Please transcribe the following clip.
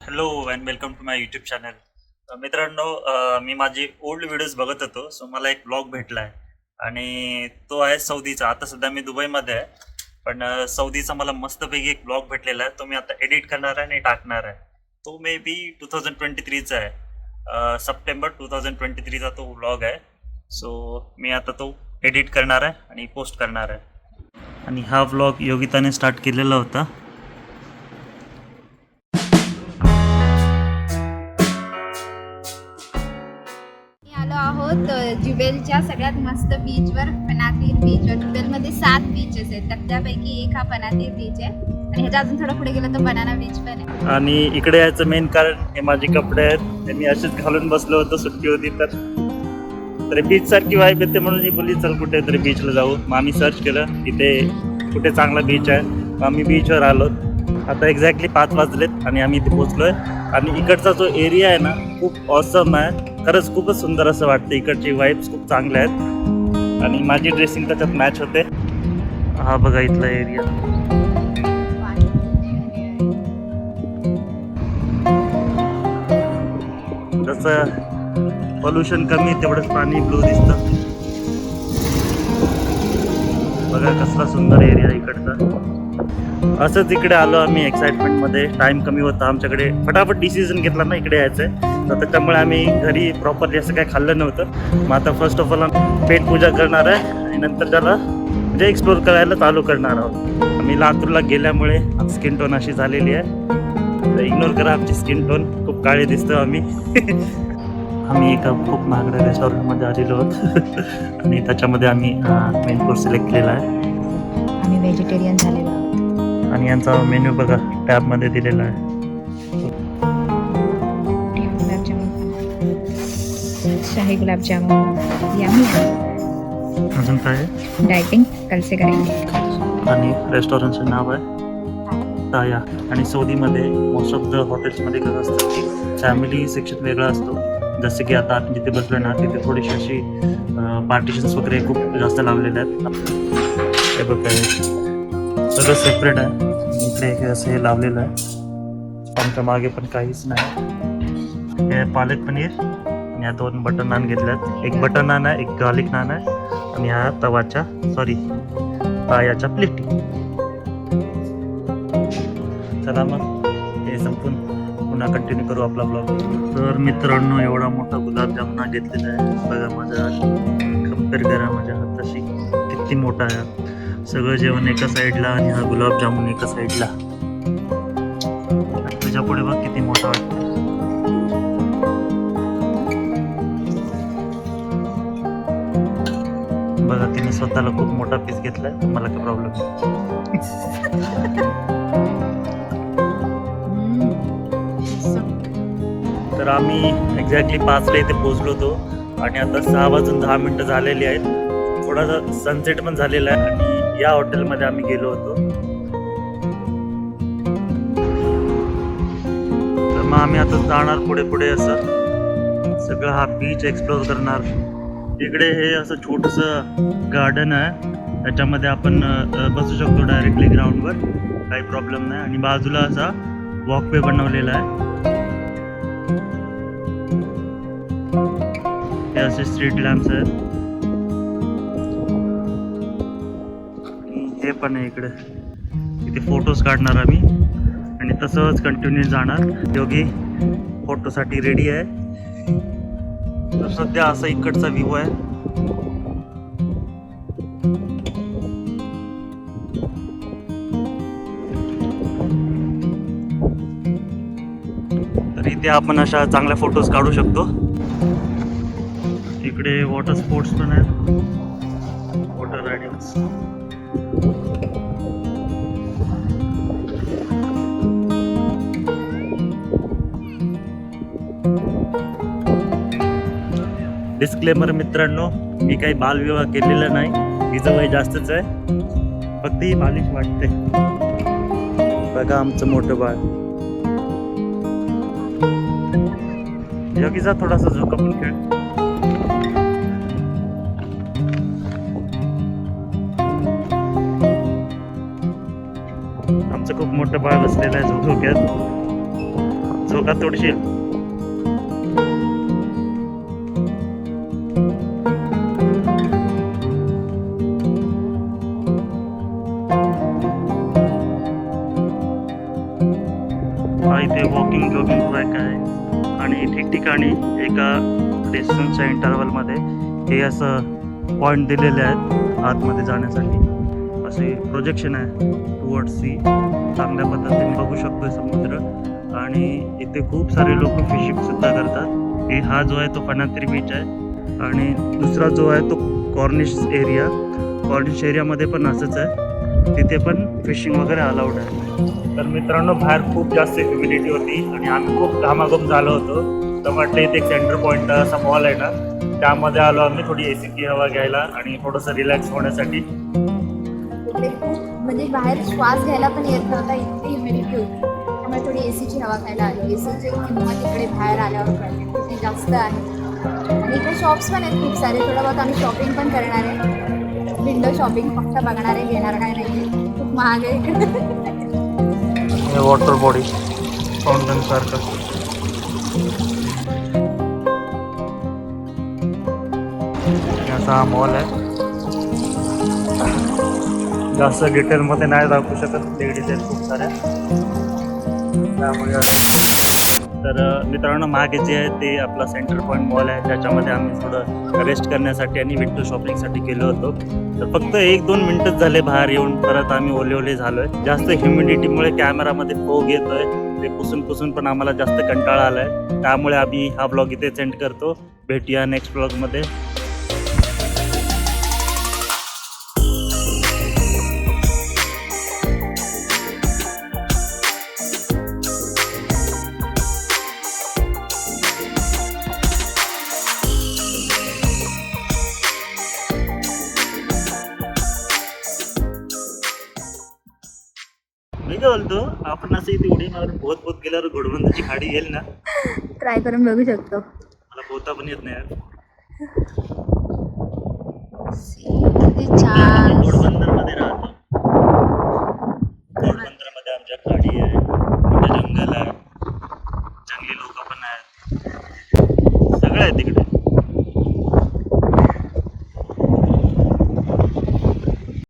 Hello and welcome to my YouTube channel. मित्रांनो, मी माझे ओल्ड व्हिडिओज बघत होतो. सो मला एक ब्लॉग भेटला आहे आणि तो आहे सौदीचा. आता सध्या मी दुबईमध्ये आहे, पण सौदीचा मला मस्तपैकी एक ब्लॉग भेटलेला आहे. तो मी आता एडिट करणार आहे आणि टाकणार आहे. तो मे बी 2023चा आहे. सप्टेंबर 2023चा तो ब्लॉग आहे. सो मी आता तो एडिट करणार आहे आणि पोस्ट करणार आहे. आणि हा व्लॉग योगिताने स्टार्ट केलेला होता. आलो आहोत जुबेलच्या सगळ्यात मस्त बीचवर, पनातीर बीचवर. जुबेलमध्ये 7 बीचेस आहेत, त्यापैकी एक हा पनातीर बीच आहे आणि ह्याच्या अजून थोडं पुढे गेलं तर बनाना बीच पण आहे. आणि इकडे यायचं मेन कारण हे माझे कपडे आहेत, ते मी असेच घालून बसलो होतो. सुट्टी होती तर बीच सारखी वाईब येते म्हणून ही बोलली चल कुठेतरी बीचला जाऊ. मग आम्ही सर्च केलं इथे कुठे चांगला बीच आहे. मग आम्ही बीचवर आलो. आता एक्झॅक्टली 5 वाजलेत आणि आम्ही इथे पोचलोय. आणि इकडचा जो एरिया आहे ना खूप ऑसम आहे. खरंच खूपच सुंदर असं वाटतं. इकडची वाईब्स खूप चांगल्या आहेत आणि माझी ड्रेसिंग त्याच्यात मॅच होते. हा बघा इथला एरिया. जसं पोल्युशन कमी तेवढंच पाणी ब्लू दिसतं. बघा कसला सुंदर एरिया इकडचा. असंच इकडे आलो आम्ही एक्साइटमेंटमध्ये. टाइम कमी होता आमच्याकडे, फटाफट डिसिजन घेतला ना इकडे यायचं. तर त्याच्यामुळे आम्ही घरी प्रॉपरली असं काही खाल्लं नव्हतं. मग आता फर्स्ट ऑफ ऑल आम्ही पेट पूजा करणार आहे आणि नंतर त्याला म्हणजे एक्सप्लोर करायला चालू करणार आहोत. आम्ही लातूरला गेल्यामुळे स्किन टोन अशी झालेली आहे, तर इग्नोर करा आमची स्किन टोन. खूप काळे दिसतो आम्ही. आम्ही एका खूप महागड्या रेस्टॉरंटमध्ये आलेलो आहोत आणि त्याच्यामध्ये आम्ही मेन कोर्स सिलेक्ट केलेला आहे. आम्ही व्हेजिटेरियन झालेलो आहोत. आणि यांचा मेन्यू बघा टॅबमध्ये दिलेला आहे. शाही गुलाबजामुन यम्मी है. अजून काय आहे? डायटिंग कल से करेंगे. आणि रेस्टॉरंटचं नाव आहे ताया. आणि सौदीमध्ये मोस्ट ऑफ द हॉटेल्समध्ये कसं असतं की फॅमिली सेक्शन वेगळा असतो. जसं की आता आपण जिथे बसलो ना तिथे थोडीशी अशी पार्टिशन्स वगैरे खूप जास्त लावलेले आहेत. हे बघा सगळं सेपरेट आहे. इकडे हे असं हे लावलेलं आहे. आमच्या मागे पण काहीच नाही. हे पालक पनीर आणि या 2 बटर नान घेतल्यात. एक बटर नान आहे, एक गार्लिक नान आहे आणि ह्या तायाच्या प्लेटी. चला मग हे संपून पुन्हा कंटिन्यू करू आपला ब्लॉग. तर मित्रांनो, एवढा मोठा गुलाबजामुन घेतलेला आहे. बघा माझ्या कम्पेअर करा माझ्या हाताशी किती मोठा आहे. सगळं जेवण एका साईडला आणि हा गुलाबजामुन एका साईडला. तुझ्या पुढे बघ किती मोठा वाटतं. बघा तिने स्वतःला खूप मोठा पीस घेतलाय. मला काय प्रॉब्लेम तर आम्ही एक्झॅक्टली 5ला इथे पोहोचलो होतो आणि आता 6:10 झालेली आहेत. थोडासा सनसेट पण झालेला आहे आणि या हॉटेलमध्ये आम्ही गेलो होतो. तर मग आम्ही आता जाणार पुढे असं सगळं हा बीच एक्सप्लोर करणार. इकडे हे असं छोटंसं गार्डन आहे, त्याच्यामध्ये आपण बसू शकतो डायरेक्टली ग्राउंडवर, काही प्रॉब्लेम नाही. आणि बाजूला असा वॉकवे बनवलेला आहे. हे असे स्ट्रीट लॅम्प्स आहेत. हे पण आहे इकडे. इथे फोटोज काढणार आम्ही आणि तसंच कंटिन्यू जाणार. योगी फोटोसाठी रेडी आहे. तर सध्या असा इकडचा व्ह्यू आहे. तर इथे आपण अशा चांगल्या फोटोज काढू शकतो. इकडे वॉटर स्पोर्ट्स पण आहेत, वॉटर रायडिंग्स. डिस्क्लेमर मित्रांनो, मी काही बालविवाह केलेला नाही. हिचं वय जास्तच आहे, फक्त ही बालिश वाटते. बघा आमचं मोठं बाळ. योगीचा थोडासा झोका पण खेळ. आमचं खूप मोठं बाळ बसलेलं आहे झोक्यात. झोकात तोडशील. हा इथे वॉकिंग जॉगिंग ट्रॅक आहे आणि ठिकठिकाणी एका डिस्टन्सच्या इंटरवलमध्ये हे असं पॉईंट दिलेले आहेत आतमध्ये जाण्यासाठी. असे प्रोजेक्शन आहे टुवर्ड्स सी. चांगल्या पद्धतीने बघू शकतोय समुद्र आणि इथे खूप सारे लोक फिशिंग सुद्धा करतात. हा जो आहे तो फनात्री बीच आहे आणि दुसरा जो आहे तो कॉर्निश एरिया. कॉर्निश एरियामध्ये पण असंच आहे, तिथे पण फिशिंग वगैरे अलाउड आहे. तर मित्रांनो बाहेर खूप जास्त ह्युमिडिटी होती आणि आम्ही खूप घामाघूम झालो होतो. तर म्हटलं इथे एक सेंटर पॉईंट असा मॉल आहे ना, त्यामध्ये आलो आम्ही थोडी एसीची हवा घ्यायला आणि थोडंसं रिलॅक्स होण्यासाठी. तिकडे खूप म्हणजे बाहेर श्वास घ्यायला पण येत नव्हता, इतकी ह्युमिडिटी होती. त्यामुळे थोडी एसीची हवा खायला आली. एसीची किंमत इकडे बाहेर आल्यावर कळली किती जास्त आहे. आणि इकडे शॉप्स पण आहेत खूप सारे. थोडं बहुत आम्ही शॉपिंग पण करणार आहे. विंडो शॉपिंग फक्त बघणार आहे, घेणार काय नाही. खूप महाग आहे इकडे. वॉटर बॉडी फाउंटन सारखं. असा हा मॉल आहे. जास्त डिटेलमध्ये नाही दाखवू शकत, लेडीज आहेत खूप साऱ्या त्यामुळे. तर मित्रांनो मागे जे आहे ते आपला सेंटर पॉईंट मॉल आहे, त्याच्यामध्ये आम्ही थोडं रेस्ट करण्यासाठी आणि विंडो शॉपिंगसाठी गेलो होतो. तर फक्त 1-2 मिनटंच झाले बाहेर येऊन, परत आम्ही ओले झालोय. जास्त ह्युमिडिटीमुळे कॅमेरामध्ये फोग येतोय, ते पुसून पण आम्हाला जास्त कंटाळा आलाय. त्यामुळे आम्ही हा ब्लॉग इथे सेंड करतो. भेटूया नेक्स्ट ब्लॉगमध्ये. मी काय बोलतो, आपण असं इथे उडी मारून पोहत गेल्यावर घोडबंदरची खाडी येईल ना? ट्राय करून बघू शकतो. मला पोहता पण येत नाही यार. किती छान.